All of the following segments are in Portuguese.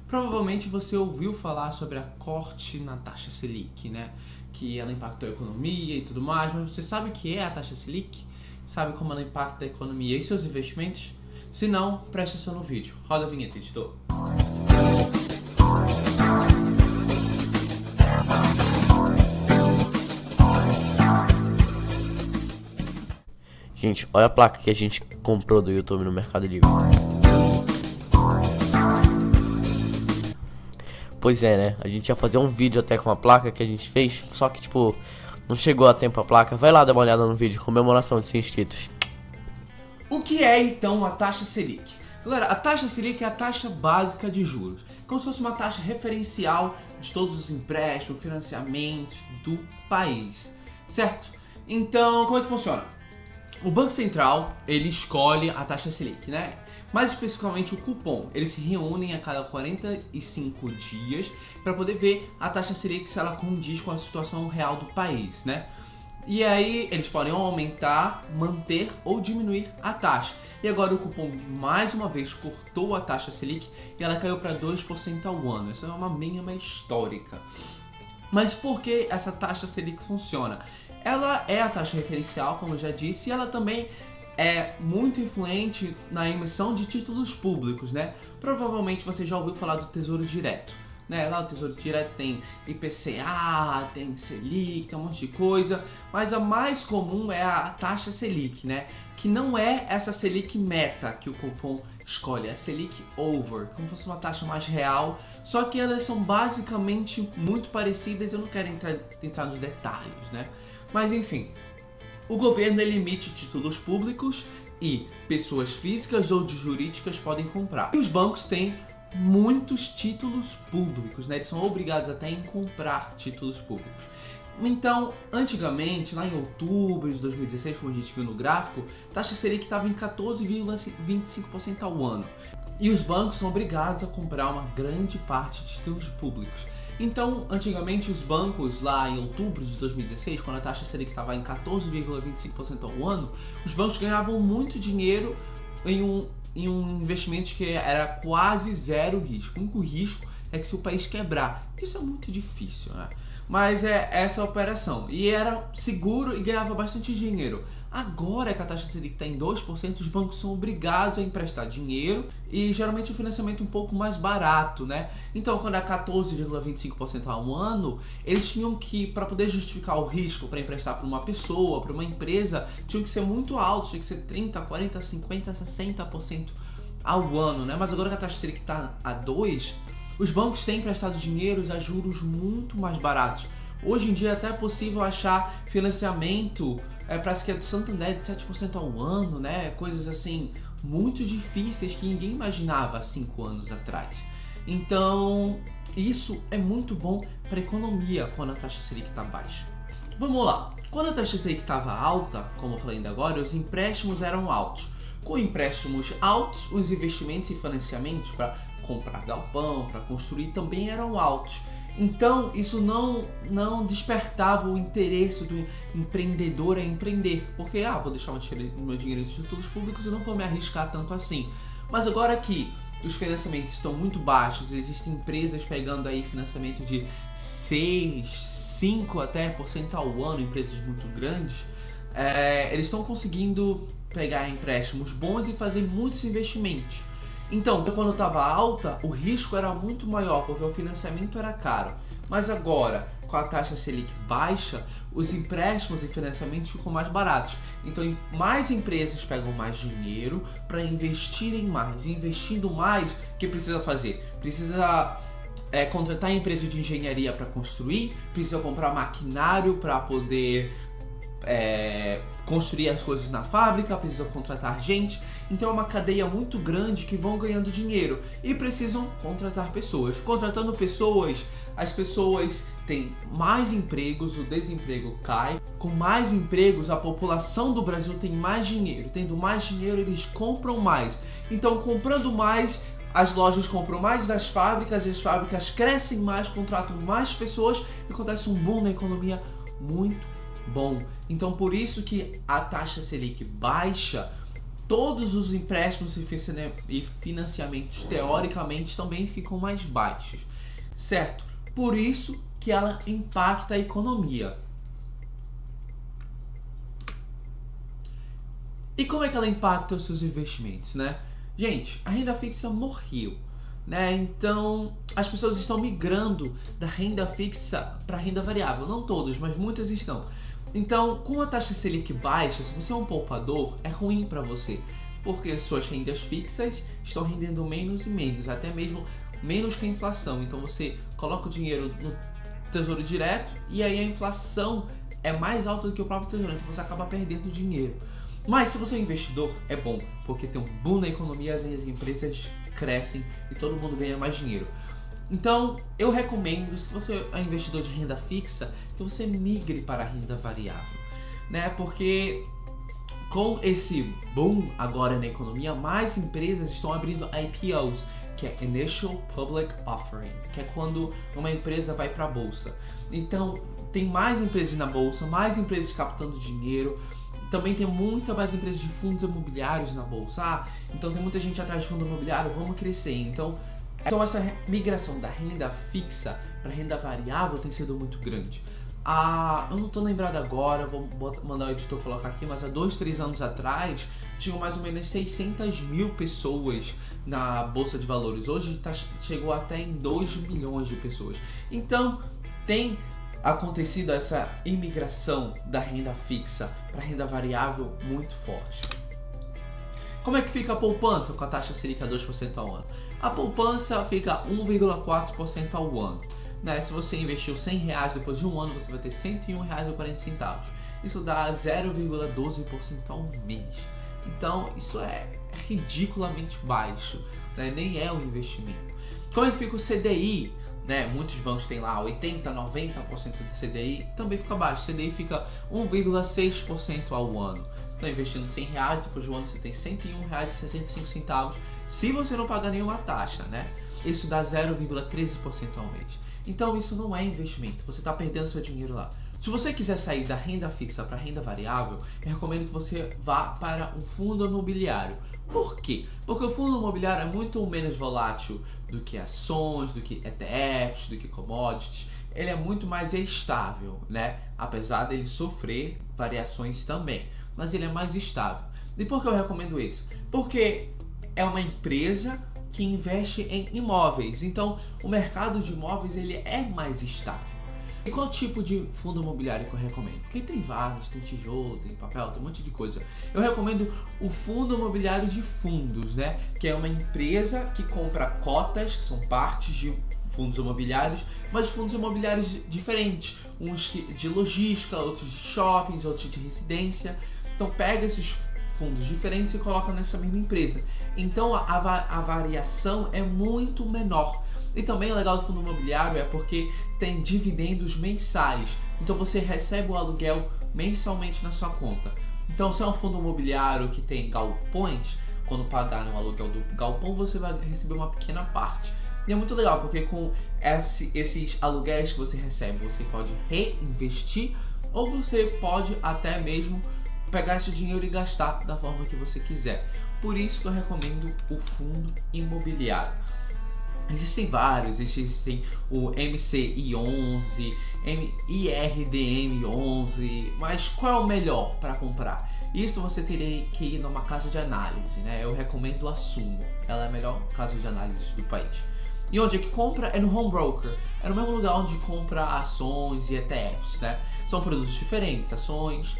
Provavelmente você ouviu falar sobre a corte na taxa Selic, né? Que ela impactou a economia e tudo mais, mas você sabe o que é a taxa Selic? Sabe como ela impacta a economia e seus investimentos? Se não, preste atenção no vídeo. Roda a vinheta, editor. Gente, olha a placa que a gente comprou do YouTube no Mercado Livre. Pois é, né? A gente ia fazer um vídeo até com a placa que a gente fez, só que, tipo, não chegou a tempo a placa. Vai lá dar uma olhada no vídeo, comemoração de 100 inscritos. O que é, então, a taxa Selic? Galera, a taxa Selic é a taxa básica de juros, como se fosse uma taxa referencial de todos os empréstimos, financiamentos do país, certo? Então, como é que funciona? O Banco Central, ele escolhe a taxa Selic, né? Mais especificamente o cupom. Eles se reúnem a cada 45 dias para poder ver a taxa Selic se ela condiz com a situação real do país, né? E aí eles podem aumentar, manter ou diminuir a taxa. E agora o cupom mais uma vez cortou a taxa Selic e ela caiu para 2% ao ano. Essa é uma mínima histórica. Mas por que essa taxa Selic funciona? Ela é a taxa referencial, como eu já disse, e ela também é muito influente na emissão de títulos públicos, né? Provavelmente você já ouviu falar do Tesouro Direto, né? Lá o Tesouro Direto tem IPCA, tem Selic, tem um monte de coisa, mas a mais comum é a taxa Selic, né? Que não é essa Selic meta que o cupom escolhe, é a Selic over, como se fosse uma taxa mais real, só que elas são basicamente muito parecidas, eu não quero entrar nos detalhes, né? Mas enfim, o governo ele emite títulos públicos e pessoas físicas ou jurídicas podem comprar. E os bancos têm muitos títulos públicos, né? Eles são obrigados até em comprar títulos públicos. Então, antigamente, lá em outubro de 2016, como a gente viu no gráfico, a taxa Selic estava em 14,25% ao ano. E os bancos são obrigados a comprar uma grande parte de títulos públicos. Então, antigamente, os bancos, lá em outubro de 2016, quando a taxa Selic estava em 14,25% ao ano, os bancos ganhavam muito dinheiro em um investimento que era quase zero risco. O único risco é que se o país quebrar. Isso é muito difícil, né? Mas é essa a operação. E era seguro e ganhava bastante dinheiro. Agora que a taxa Selic está em 2%, os bancos são obrigados a emprestar dinheiro e geralmente o financiamento um pouco mais barato, né? Então, quando é 14,25% ao ano, eles tinham que, para poder justificar o risco para emprestar para uma pessoa, para uma empresa, tinham que ser muito alto, tinha que ser 30, 40, 50, 60% ao ano, né? Mas agora que a taxa Selic está a 2%, os bancos têm emprestado dinheiro a juros muito mais baratos. Hoje em dia até é possível achar financiamento, parece que é do Santander de 7% ao ano, né? Coisas assim, muito difíceis que ninguém imaginava há 5 anos atrás. Então, isso é muito bom para a economia quando a taxa Selic está baixa. Vamos lá, quando a taxa Selic estava alta, como eu falei ainda agora, os empréstimos eram altos. Com empréstimos altos, os investimentos e financiamentos para comprar galpão, para construir também eram altos. Então, isso não despertava o interesse do empreendedor a empreender, porque, vou deixar o meu dinheiro em títulos públicos e não vou me arriscar tanto assim. Mas agora que os financiamentos estão muito baixos, existem empresas pegando aí financiamento de 6, 5 até por cento ao ano, empresas muito grandes, eles estão conseguindo pegar empréstimos bons e fazer muitos investimentos. Então, quando estava alta, o risco era muito maior, porque o financiamento era caro. Mas agora, com a taxa Selic baixa, os empréstimos e financiamentos ficam mais baratos. Então, mais empresas pegam mais dinheiro para investirem mais. E investindo mais, o que precisa fazer? Precisa contratar empresa de engenharia para construir, precisa comprar maquinário para poder construir as coisas na fábrica, precisa contratar gente. Então é uma cadeia muito grande que vão ganhando dinheiro e precisam contratar pessoas. Contratando pessoas, as pessoas têm mais empregos, o desemprego cai. Com mais empregos, a população do Brasil tem mais dinheiro. Tendo mais dinheiro, eles compram mais. Então, comprando mais, as lojas compram mais das fábricas, e as fábricas crescem mais, contratam mais pessoas e acontece um boom na economia muito bom. Então, por isso que a taxa Selic baixa todos os empréstimos e financiamentos, teoricamente, também ficam mais baixos, certo? Por isso que ela impacta a economia. E como é que ela impacta os seus investimentos, né? Gente, a renda fixa morreu, né? Então, as pessoas estão migrando da renda fixa para renda variável. Não todos, mas muitas estão. Então, com a taxa Selic baixa, se você é um poupador, é ruim para você, porque suas rendas fixas estão rendendo menos e menos, até mesmo menos que a inflação. Então, você coloca o dinheiro no Tesouro Direto e aí a inflação é mais alta do que o próprio Tesouro, então você acaba perdendo dinheiro. Mas se você é um investidor, é bom, porque tem um boom na economia, as empresas crescem e todo mundo ganha mais dinheiro. Então, eu recomendo, se você é um investidor de renda fixa, que você migre para a renda variável, né? Porque com esse boom agora na economia, mais empresas estão abrindo IPOs, que é Initial Public Offering, que é quando uma empresa vai para a bolsa. Então, tem mais empresas na bolsa, mais empresas captando dinheiro. Também tem muita mais empresas de fundos imobiliários na bolsa. Então tem muita gente atrás de fundo imobiliário, vamos crescer. Então essa migração da renda fixa para renda variável tem sido muito grande. Eu não estou lembrado agora, vou mandar o editor colocar aqui, mas há 2-3 anos atrás tinham mais ou menos 600 mil pessoas na Bolsa de Valores. Hoje chegou até em 2 milhões de pessoas. Então tem acontecido essa imigração da renda fixa para renda variável muito forte. Como é que fica a poupança com a taxa Selic a 2% ao ano? A poupança fica 1,4% ao ano. Né? Se você investiu R$100, depois de um ano você vai ter R$101,40. Isso dá 0,12% ao mês. Então isso é ridiculamente baixo, né? Nem é um investimento. Como é que fica o CDI? Né, muitos bancos têm lá 80%, 90% de CDI, também fica baixo. O CDI fica 1,6% ao ano. Então, investindo R$100, depois do ano você tem R$101,65, se você não pagar nenhuma taxa, né? Isso dá 0,13% ao mês. Então, isso não é investimento, você está perdendo seu dinheiro lá. Se você quiser sair da renda fixa para renda variável, eu recomendo que você vá para um fundo imobiliário. Por quê? Porque o fundo imobiliário é muito menos volátil do que ações, do que ETFs, do que commodities. Ele é muito mais estável, né? Apesar dele sofrer variações também, mas ele é mais estável. E por que eu recomendo isso? Porque é uma empresa que investe em imóveis, então o mercado de imóveis ele é mais estável. E qual tipo de fundo imobiliário que eu recomendo? Porque tem vários, tem tijolo, tem papel, tem um monte de coisa. Eu recomendo o fundo imobiliário de fundos, né? Que é uma empresa que compra cotas, que são partes de fundos imobiliários, mas fundos imobiliários diferentes. Uns de logística, outros de shoppings, outros de residência. Então pega esses fundos diferentes e coloca nessa mesma empresa. Então a variação é muito menor. E também o legal do fundo imobiliário é porque tem dividendos mensais. Então você recebe o aluguel mensalmente na sua conta. Então se é um fundo imobiliário que tem galpões, quando pagar no aluguel do galpão você vai receber uma pequena parte. E é muito legal porque com esses aluguéis que você recebe, você pode reinvestir ou você pode até mesmo pegar esse dinheiro e gastar da forma que você quiser. Por isso que eu recomendo o fundo imobiliário. Existem vários, existem o MCI11, IRDM11, mas qual é o melhor para comprar? Isso você teria que ir numa casa de análise, né? Eu recomendo a Sumo, ela é a melhor casa de análise do país. E onde é que compra? É no home broker, é no mesmo lugar onde compra ações e ETFs, né? São produtos diferentes, ações,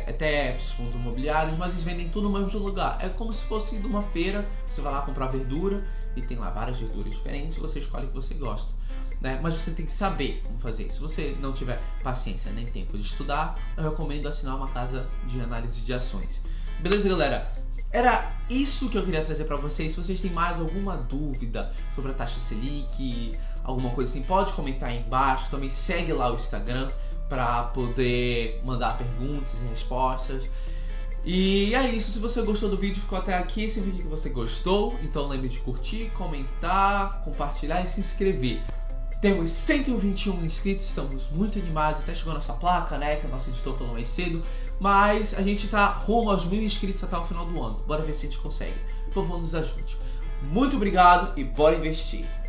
ETFs, fundos imobiliários, mas eles vendem tudo no mesmo lugar. É como se fosse de uma feira, você vai lá comprar verdura e tem lá várias verduras diferentes e você escolhe o que você gosta, né? Mas você tem que saber como fazer isso. Se você não tiver paciência nem tempo de estudar, eu recomendo assinar uma casa de análise de ações. Beleza, galera? Era isso que eu queria trazer para vocês. Se vocês têm mais alguma dúvida sobre a taxa Selic, alguma coisa assim, pode comentar aí embaixo. Também segue lá o Instagram para poder mandar perguntas e respostas. E é isso, se você gostou do vídeo, ficou até aqui, significa que você gostou. Então lembre de curtir, comentar, compartilhar e se inscrever. Temos 121 inscritos, estamos muito animados, até chegou a nossa placa, né, que o nosso editor falou mais cedo, mas a gente tá rumo aos 1000 inscritos até o final do ano. Bora ver se a gente consegue. Por favor, nos ajude. Muito obrigado e bora investir!